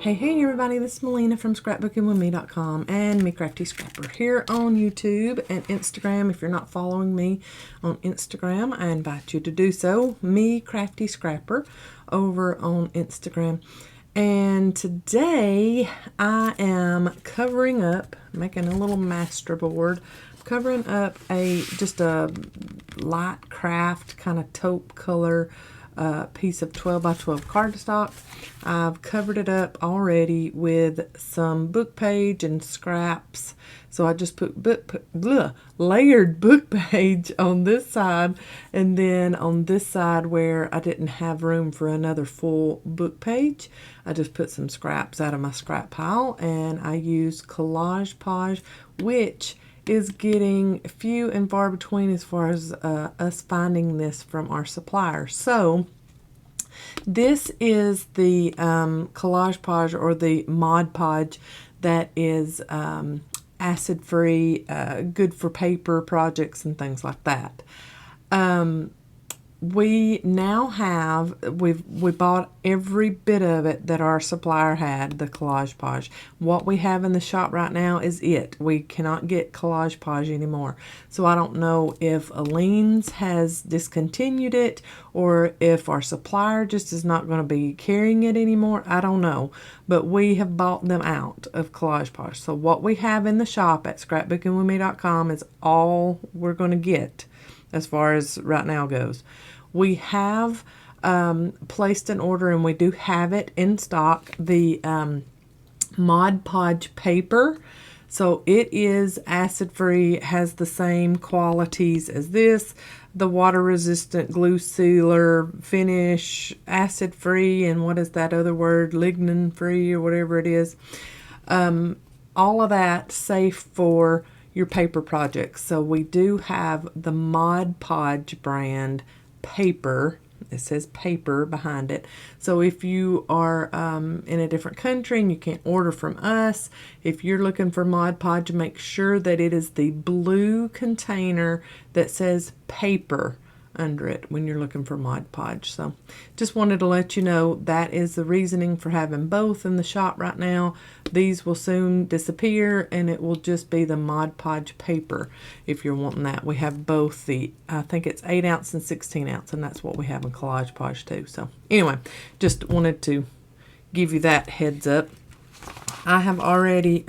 Hey everybody, this is Melina from ScrapBookingWithMe.com and Me Crafty Scrapper here on YouTube and Instagram. If you're not following me on Instagram, I invite you to do so. Me Crafty Scrapper over on Instagram. And today I am covering up, making a little master board, covering up just a light craft kind of taupe color piece of 12 by 12 cardstock. I've covered it up already with some book page and scraps. So I just put layered book page on this side, and then on this side where I didn't have room for another full book page, I just put some scraps out of my scrap pile, and I used Collage, which is getting few and far between as far as us finding this from our supplier. So this is the Collage or the Mod Podge that is acid free, good for paper projects and things like that. We now have, we bought every bit of it that our supplier had, the Collage Podge. What we have in the shop right now is it. We cannot get Collage Podge anymore. So I don't know if Aleene's has discontinued it or if our supplier just is not going to be carrying it anymore. I don't know. But we have bought them out of Collage Podge. So what we have in the shop at scrapbookingwithme.com is all we're going to get as far as right now goes. We have placed an order, and we do have it in stock, the Mod Podge paper. So it is acid free, has the same qualities as this, the water resistant glue sealer finish, acid free, and what is that other word, lignin free or whatever it is. All of that safe for your paper projects. So we do have the Mod Podge brand paper. It says paper behind it. So if you are in a different country and you can't order from us, if you're looking for Mod Podge, make sure that it is the blue container that says paper under it when you're looking for Mod Podge. So just wanted to let you know that is the reasoning for having both in the shop right now. These will soon disappear, and it will just be the Mod Podge paper if you're wanting that. We have both the, I think it's 8 ounce and 16 ounce, and that's what we have in Collage Podge too. So anyway, just wanted to give you that heads up. I have already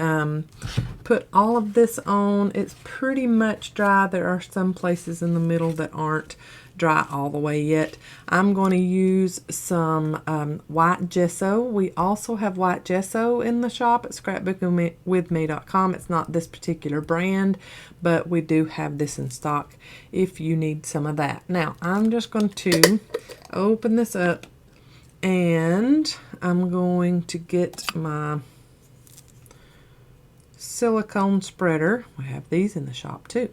put all of this on. It's pretty much dry. There are some places in the middle that aren't dry all the way yet. I'm going to use some white gesso. We also have white gesso in the shop at scrapbookingwithme.com. It's not this particular brand, but we do have this in stock if you need some of that. Now, I'm just going to open this up, and I'm going to get my silicone spreader. We have these in the shop too.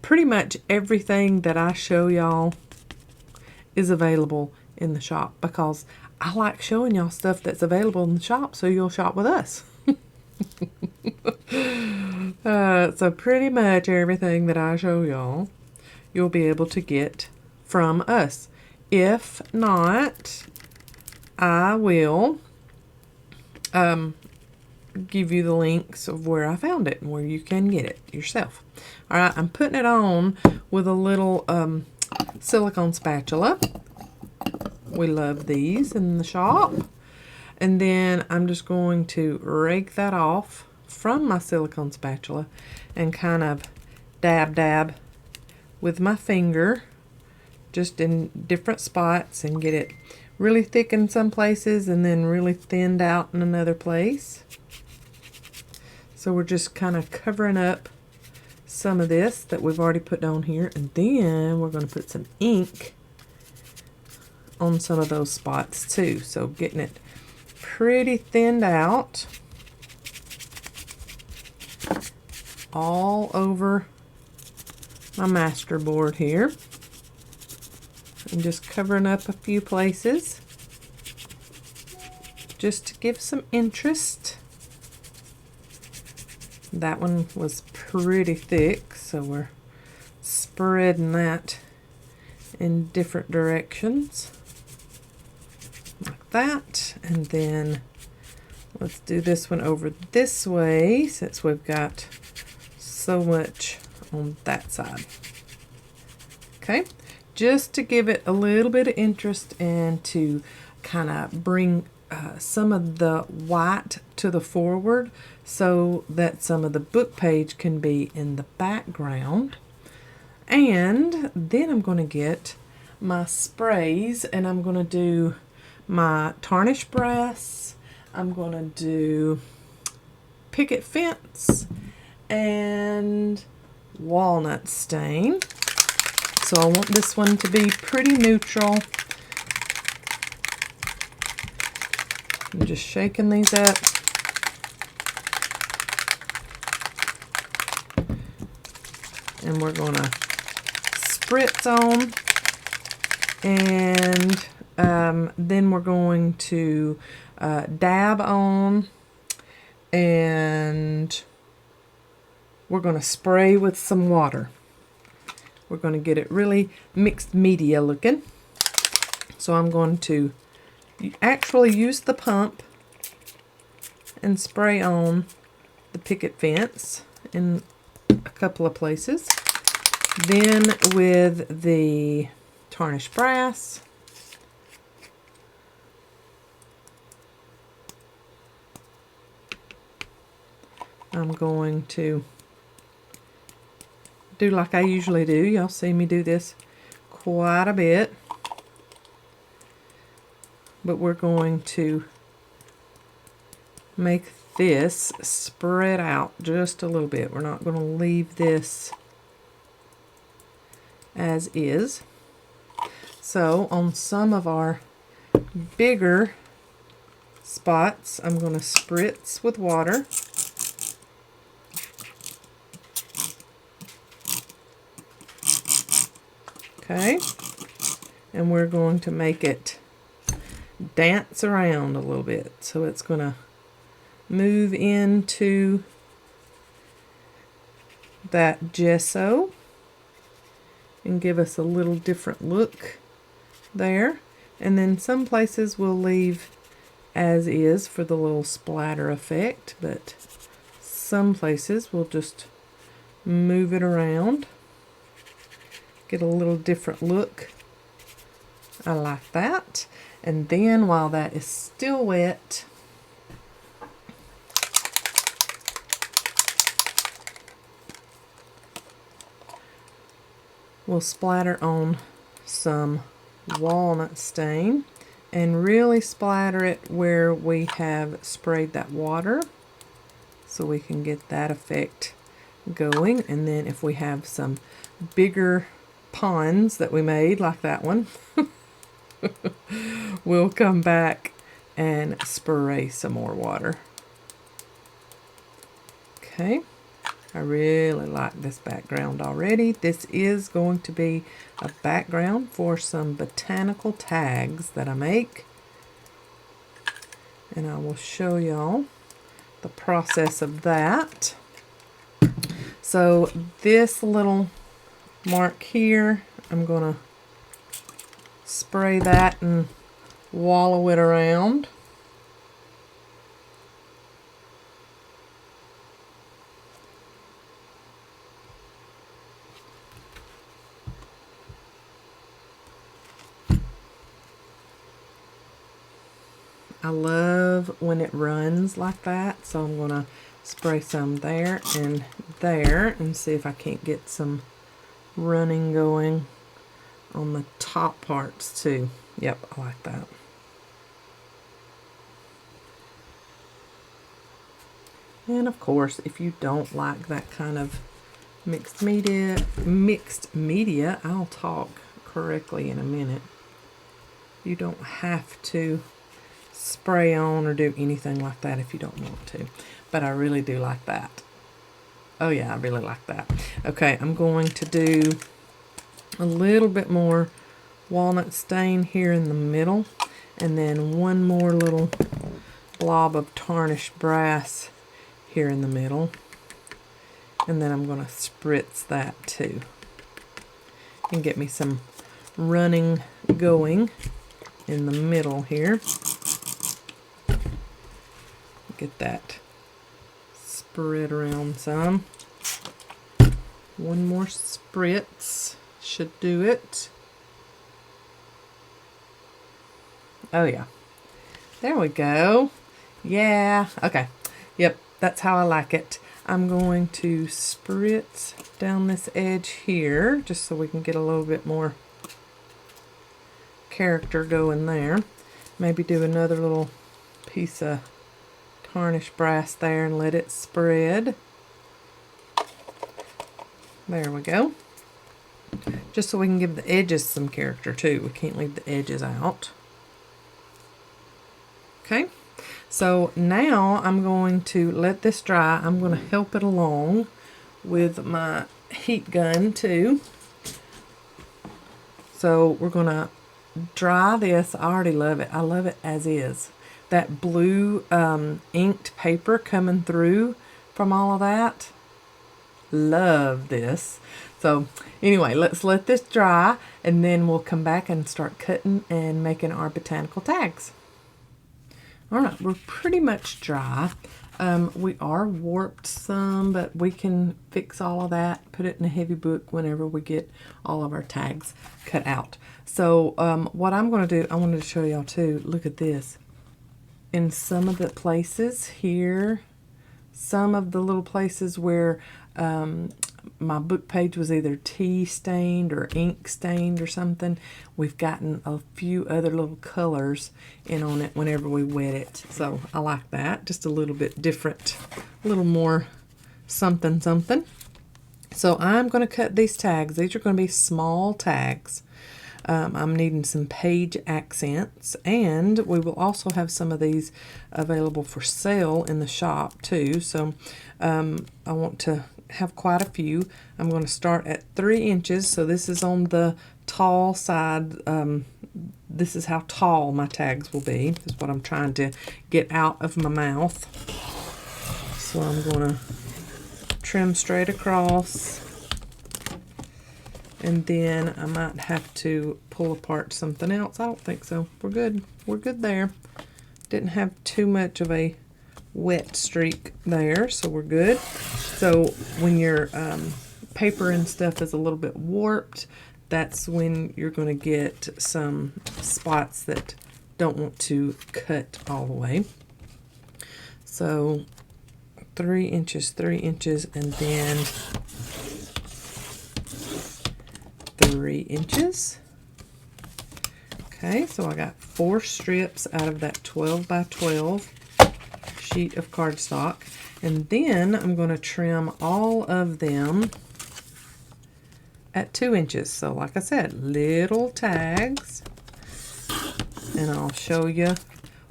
Pretty much everything that I show y'all is available in the shop because I like showing y'all stuff that's available in the shop so you'll shop with us. So pretty much everything that I show y'all, you'll be able to get from us. If not, I will give you the links of where I found it and where you can get it yourself. All right, I'm putting it on with a little silicone spatula. We love these in the shop. And then I'm just going to rake that off from my silicone spatula and kind of dab with my finger just in different spots and get it really thick in some places and then really thinned out in another place. So we're just kind of covering up some of this that we've already put on here, and then we're going to put some ink on some of those spots too. So getting it pretty thinned out all over my master board here, and just covering up a few places just to give some interest. That one was pretty thick, so we're spreading that in different directions like like that. And then let's do this one over this way since we've got so much on that side. Okay, just to give it a little bit of interest and to kind of bring some of the white to the forward so that some of the book page can be in the background. And then I'm going to get my sprays and I'm going to do my tarnished brass. I'm going to do picket fence and walnut stain. So I want this one to be pretty neutral. I'm just shaking these up. And we're going to spritz on. And then we're going to dab on. And we're going to spray with some water. We're going to get it really mixed media looking. So I'm going to actually use the pump and spray on the picket fence in a couple of places. Then with the tarnished brass, I'm going to do like I usually do. Y'all see me do this quite a bit. But we're going to make this spread out just a little bit. We're not going to leave this as is. So on some of our bigger spots, I'm going to spritz with water. Okay, and we're going to make it dance around a little bit. So it's going to move into that gesso and give us a little different look there. And then some places we'll leave as is for the little splatter effect, but some places we'll just move it around. Get a little different look. I like that. And then while that is still wet, we'll splatter on some walnut stain and really splatter it where we have sprayed that water so we can get that effect going. And then if we have some bigger ponds that we made, like that one, we'll come back and spray some more water. Okay, I really like this background already. This is going to be a background for some botanical tags that I make. And I will show y'all the process of that. So this little mark here, I'm going to spray that and wallow it around. I love when it runs like that, so I'm going to spray some there and see if I can't get some running going on the top parts too. Yep, I like that. And of course, if you don't like that kind of mixed media, I'll talk correctly in a minute. You don't have to spray on or do anything like that if you don't want to. But I really do like that. Oh yeah, I really like that. Okay, I'm going to do a little bit more walnut stain here in the middle, and then one more little blob of tarnished brass here in the middle, and then I'm going to spritz that too and get me some running going in the middle here. get that spread around some. One more spritz should do it. Oh yeah, there we go. Yeah, okay. Yep, that's how I like it. I'm going to spritz down this edge here just so we can get a little bit more character going there. Maybe do another little piece of tarnished brass there and let it spread. There we go. Just so we can give the edges some character too. We can't leave the edges out. Okay, so now I'm going to let this dry. I'm going to help it along with my heat gun too. So we're going to dry this. I already love it. I love it as is. That blue inked paper coming through from all of that. Love this. So anyway, let's let this dry and then we'll come back and start cutting and making our botanical tags. All right, we're pretty much dry. We are warped some, but we can fix all of that, put it in a heavy book whenever we get all of our tags cut out. So what I'm going to do, I wanted to show y'all too, look at this. In some of the places here, some of the little places where my book page was either tea stained or ink stained or something, we've gotten a few other little colors in on it whenever we wet it. So I like that, just a little bit different, a little more something something. So I'm going to cut these tags. These are going to be small tags. I'm needing some page accents, and we will also have some of these available for sale in the shop too. So I want to have quite a few. I'm going to start at 3 inches. So this is on the tall side. This is how tall my tags will be. This is what I'm trying to get out of my mouth. So I'm going to trim straight across. And then I might have to pull apart something else. I don't think so. We're good. We're good there. Didn't have too much of a wet streak there, so we're good. So when your paper and stuff is a little bit warped, that's when you're going to get some spots that don't want to cut all the way. So 3 inches, and then 3 inches. Okay, so I got 4 strips out of that 12 by 12 sheet of cardstock, and then I'm going to trim all of them at 2 inches. So like I said, little tags, and I'll show you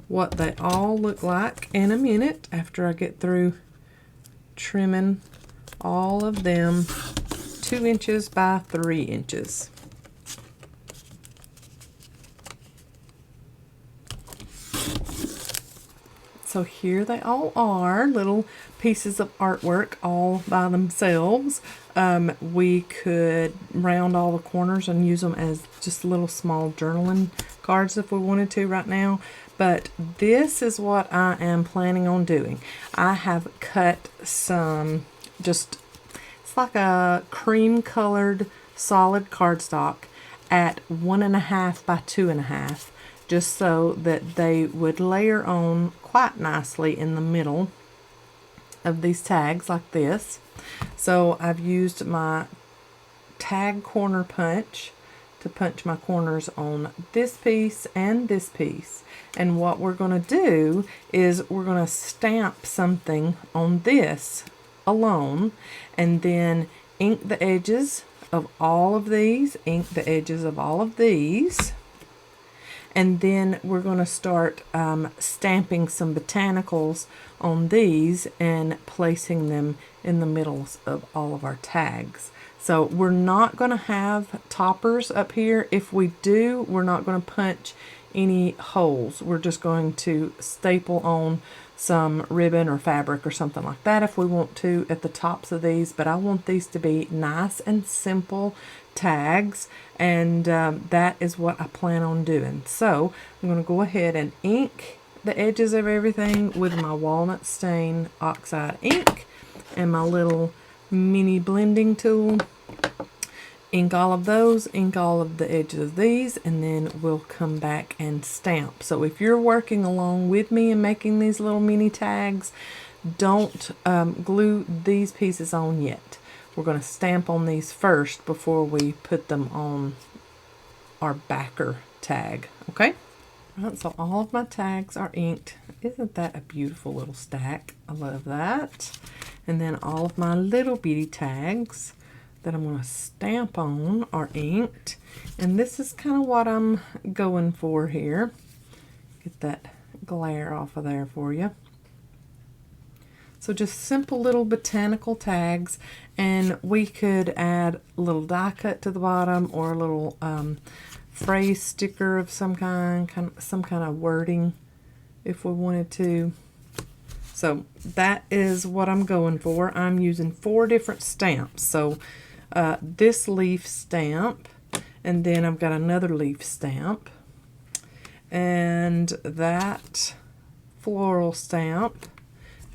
what they all look like in a minute after I get through trimming all of them 2 inches by 3 inches. So here they all are, little pieces of artwork all by themselves. We could round all the corners and use them as just little small journaling cards if we wanted to right now. But this is what I am planning on doing. I have cut some just, it's like a cream colored solid cardstock at 1.5 by 2.5, just so that they would layer on quite nicely in the middle of these tags like this. So I've used my tag corner punch to punch my corners on this piece and this piece. And what we're going to do is we're going to stamp something on this alone, and then ink the edges of all of these, ink the edges of all of these, and then we're going to start stamping some botanicals on these and placing them in the middles of all of our tags. So we're not going to have toppers up here. If we do, we're not going to punch any holes. We're just going to staple on some ribbon or fabric or something like that if we want to at the tops of these. But I want these to be nice and simple tags, and that is what I plan on doing. So I'm going to go ahead and ink the edges of everything with my walnut stain oxide ink and my little mini blending tool. Ink all of those, ink all of the edges of these, and then we'll come back and stamp. So if you're working along with me and making these little mini tags, don't glue these pieces on yet. We're going to stamp on these first before we put them on our backer tag, okay? Right, so all of my tags are inked. Isn't that a beautiful little stack? I love that. And then all of my little bitty tags that I'm going to stamp on are inked. And this is kind of what I'm going for here. Get that glare off of there for you. So just simple little botanical tags, and we could add a little die cut to the bottom or a little phrase sticker of some kind of wording if we wanted to. So that is what I'm going for. I'm using 4 different stamps. So this leaf stamp, and then I've got another leaf stamp, and that floral stamp,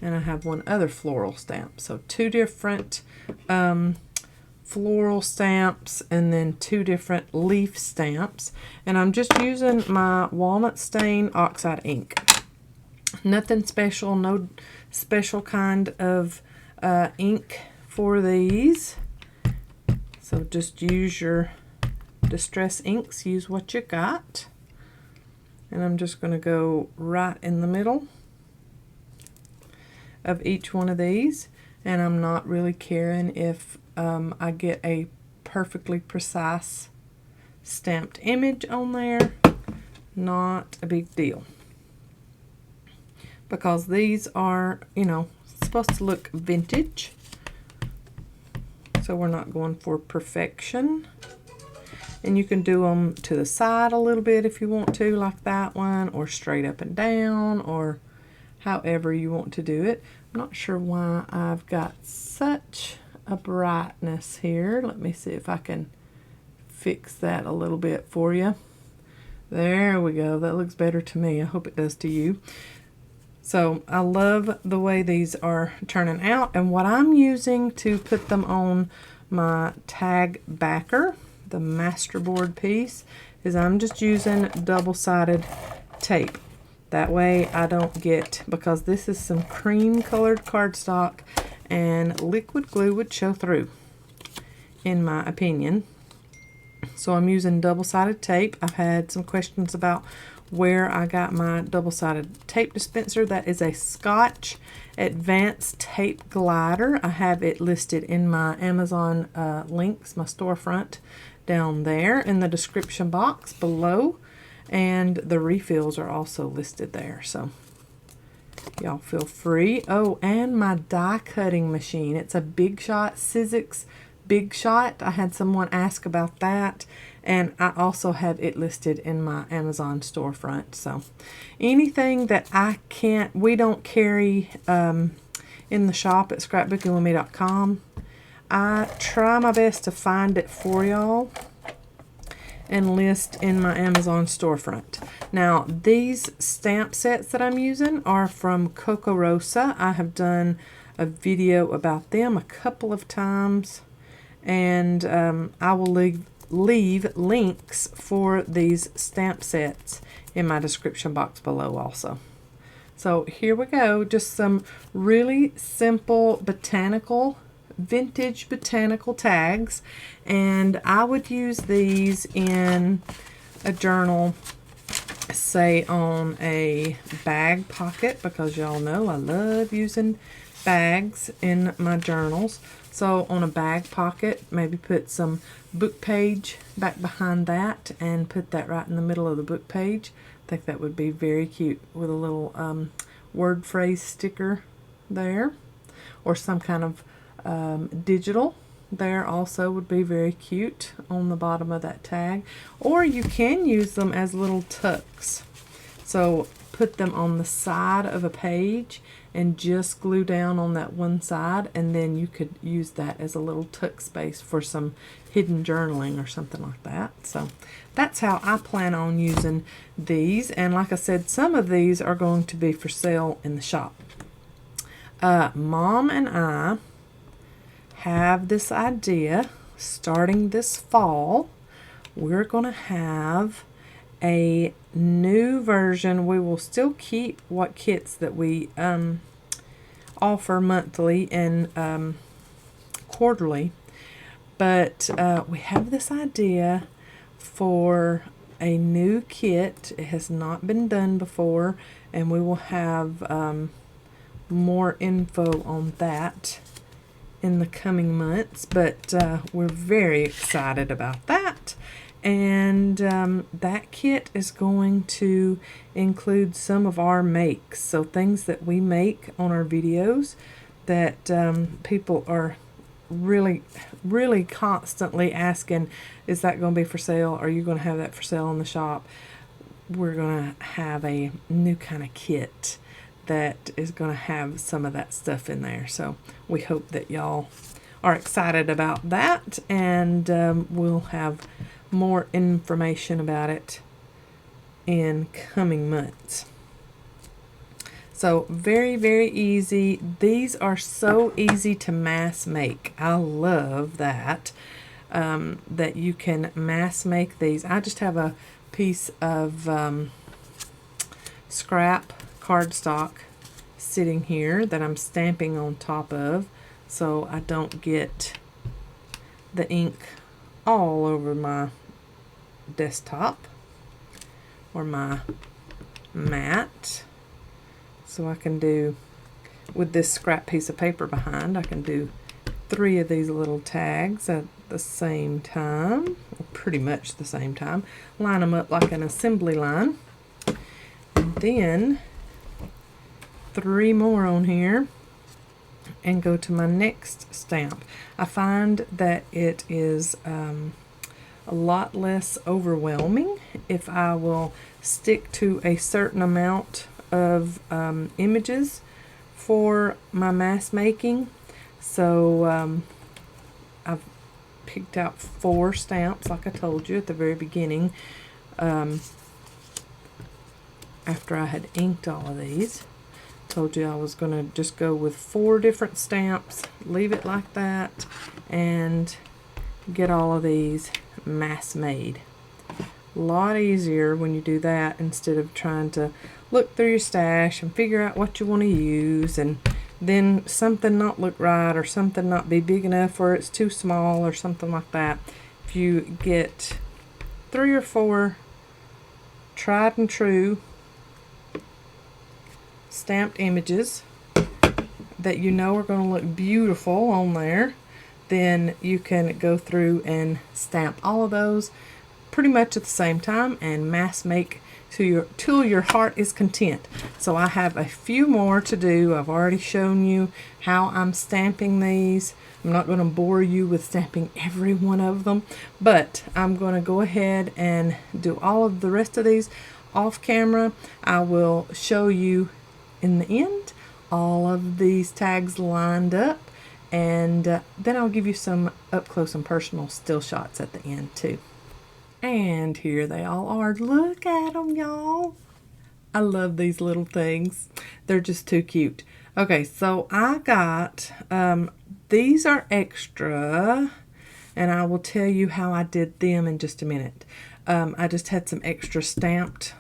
and I have one other floral stamp. So 2 different floral stamps and then 2 different leaf stamps. And I'm just using my walnut stain oxide ink. Nothing special, no special kind of ink for these. So just use your distress inks, use what you got. And I'm just going to go right in the middle of each one of these, and I'm not really caring if I get a perfectly precise stamped image on there. Not a big deal, because these are, you know, supposed to look vintage, so we're not going for perfection. And you can do them to the side a little bit if you want to, like that one, or straight up and down, or however you want to do it. I'm not sure why I've got such a brightness here. Let me see if I can fix that a little bit for you. There we go. That looks better to me. I hope it does to you. So I love the way these are turning out. And what I'm using to put them on my tag backer, the masterboard piece, is I'm just using double-sided tape. That way I don't get, because this is some cream colored cardstock and liquid glue would show through, in my opinion. So I'm using double-sided tape. I've had some questions about where I got my double-sided tape dispenser. That is a Scotch Advanced Tape Glider. I have it listed in my Amazon links, my storefront down there in the description box below. And the refills are also listed there, so y'all feel free. Oh, and my die cutting machine. It's a Big Shot, Sizzix Big Shot. I had someone ask about that, and I also have it listed in my Amazon storefront. So anything that we don't carry in the shop at scrapbookingwithme.com, I try my best to find it for y'all and list in my Amazon storefront. Now, these stamp sets that I'm using are from KOKOROSA. I have done a video about them a couple of times, and I will leave links for these stamp sets in my description box below also. So here we go, just some really simple botanical, vintage botanical tags, and I would use these in a journal, say on a bag pocket, because y'all know I love using bags in my journals. So on a bag pocket, maybe put some book page back behind that and put that right in the middle of the book page. I think that would be very cute with a little word phrase sticker there, or some kind of digital there also would be very cute on the bottom of that tag. Or you can use them as little tucks. So put them on the side of a page and just glue down on that one side, and then you could use that as a little tuck space for some hidden journaling or something like that. So that's how I plan on using these. And like I said, some of these are going to be for sale in the shop. Mom and I have this idea, starting this fall, we're going to have a new version. We will still keep what kits that we offer monthly and quarterly, but we have this idea for a new kit. It has not been done before, and we will have more info on that in the coming months, but we're very excited about that. And that kit is going to include some of our makes, so things that we make on our videos that people are really constantly asking, is that going to be for sale? Are you going to have that for sale in the shop? We're going to have a new kind of kit that is going to have some of that stuff in there. So we hope that y'all are excited about that, and we'll have more information about it in coming months. So very easy. These are so easy to mass make. I love that that you can mass make these. I just have a piece of scrap cardstock sitting here that I'm stamping on top of, so I don't get the ink all over my desktop or my mat. So I can do, with this scrap piece of paper behind, I can do 3 of these little tags at the same time, or pretty much the same time, line them up like an assembly line, and then 3 more on here and go to my next stamp. I find that it is a lot less overwhelming if I will stick to a certain amount of images for my mass making. So I've picked out 4 stamps, like I told you at the very beginning, after I had inked all of these. Told you I was going to just go with 4 different stamps, leave it like that, and get all of these mass made. A lot easier when you do that instead of trying to look through your stash and figure out what you want to use, and then something not look right or something not be big enough or it's too small or something like that. If you get 3 or 4 tried and true stamped images that you know are going to look beautiful on there, then you can go through and stamp all of those pretty much at the same time and mass make till your heart is content. So I have a few more to do. I've already shown you how I'm stamping these. I'm not going to bore you with stamping every one of them, but I'm going to go ahead and do all of the rest of these off camera. I will show you in the end all of these tags lined up, and then I'll give you some up close and personal still shots at the end too. And here they all are. Look at them, y'all. I love these little things. They're just too cute. Okay, so I got these are extra, and I will tell you how I did them in just a minute. I just had some extra stamped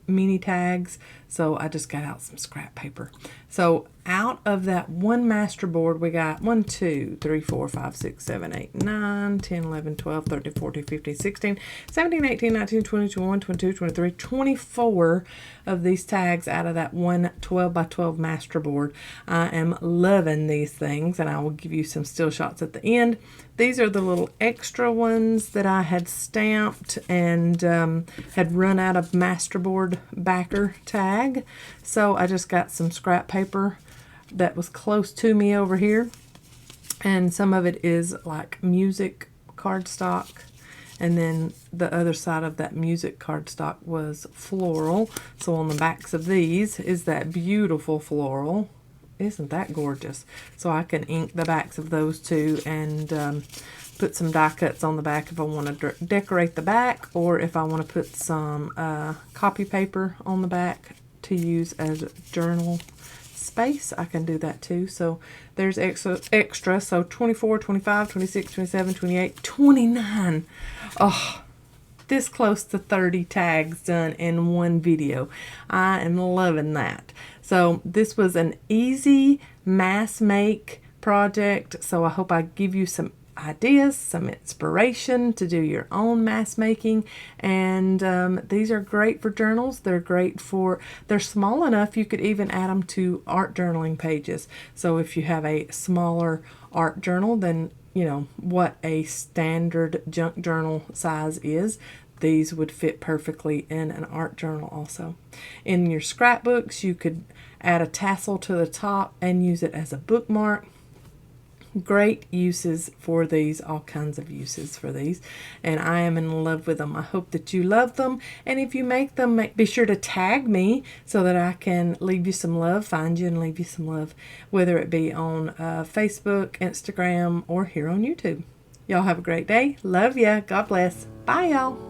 mini tags, so I just got out some scrap paper. So out of that one master board, we got 1, 2, 3, 4, 5, 6, 7, 8, 9, 10, 11, 12, 13, 14, 15, 16, 17, 18, 19, 20, 21, 22, 23, 24 of these tags out of that one 12 by 12 master board. I am loving these things, and I will give you some still shots at the end. These are the little extra ones that I had stamped and had run out of masterboard backer tag. So I just got some scrap paper that was close to me over here. And some of it is like music cardstock. And then the other side of that music cardstock was floral. So on the backs of these is that beautiful floral. Isn't that gorgeous? So I can ink the backs of those two and put some die cuts on the back if I want to decorate the back, or if I want to put some copy paper on the back to use as journal space, I can do that too. So there's extra. So 24, 25, 26, 27, 28, 29. Oh, this close to 30 tags done in one video. I am loving that. So this was an easy mass make project. So I hope I give you some ideas, some inspiration to do your own mass making. And these are great for journals. They're great for, they're small enough you could even add them to art journaling pages. So if you have a smaller art journal than, you know, what a standard junk journal size is, these would fit perfectly in an art journal also. In your scrapbooks, you could add a tassel to the top and use it as a bookmark. Great uses for these, all kinds of uses for these, and I am in love with them. I hope that you love them, and if you make them, be sure to tag me so that I can leave you some love, find you and leave you some love, whether it be on Facebook, Instagram, or here on YouTube. Y'all have a great day. Love ya. God bless. Bye, y'all.